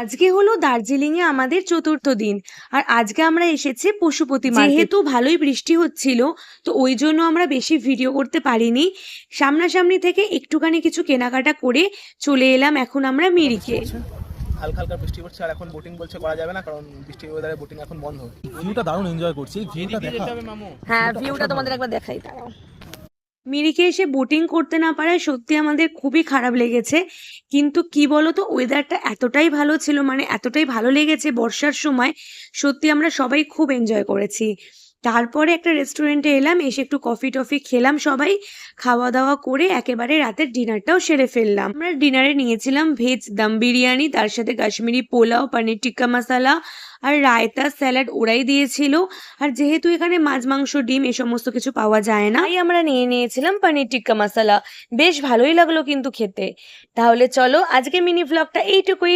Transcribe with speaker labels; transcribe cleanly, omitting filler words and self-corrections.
Speaker 1: আজকে হলো দার্জিলিংয়ে আমাদের চতুর্থ দিন। আর আজকে আমরা এসেছি পশুপতি মার্কেট। যেহেতু ভালোই বৃষ্টি হচ্ছিল, তো ওই জন্য আমরা বেশি ভিডিও করতে পারিনি। সামনাসামনি থেকে একটুখানি কিছু কেনাকাটা করে চলে এলাম এখন আমরা মিরিকে।
Speaker 2: হালকা হালকা বৃষ্টি পড়ছে আর এখন বোটিং বলছে করা যাবে না, কারণ বৃষ্টির ওয়েদারে বোটিং এখন বন্ধ।
Speaker 3: ভিউটা দারুণ এনজয় করছি, ভিউটা দেখা।
Speaker 1: হ্যাঁ, ভিউটা তোমাদের একবার দেখাই, দাঁড়াও। মিরিকে এসে বোটিং করতে না পারায় সত্যি আমাদের খুবই খারাপ লেগেছে। কিন্তু কি বলতো, ওয়েদারটা এতটাই ভালো ছিল, মানে এতটাই ভালো লেগেছে বর্ষার সময়। সত্যি আমরা সবাই খুব এনজয় করেছি। তারপরে একটা রেস্টুরেন্টে এলাম, এসে একটু কফি টফি খেলাম সবাই। খাওয়া দাওয়া করে একেবারে রাতের ডিনারটাও সেরে ফেললাম। আমরা ডিনারে নিয়েছিলাম ভেজ দম বিরিয়ানি, তার সাথে কাশ্মীরি পোলাও, পনির টিক্কা মশালা আর রায়তা, স্যালাড ওরাই দিয়েছিল। আর যেহেতু এখানে মাছ মাংস ডিম এ সমস্ত কিছু পাওয়া যায় না, তাই আমরা নিয়ে নিয়েছিলাম পনির টিক্কা মশালা। বেশ ভালোই লাগলো কিন্তু খেতে। তাহলে চলো আজকে মিনি ভ্লগটা এইটুকুই।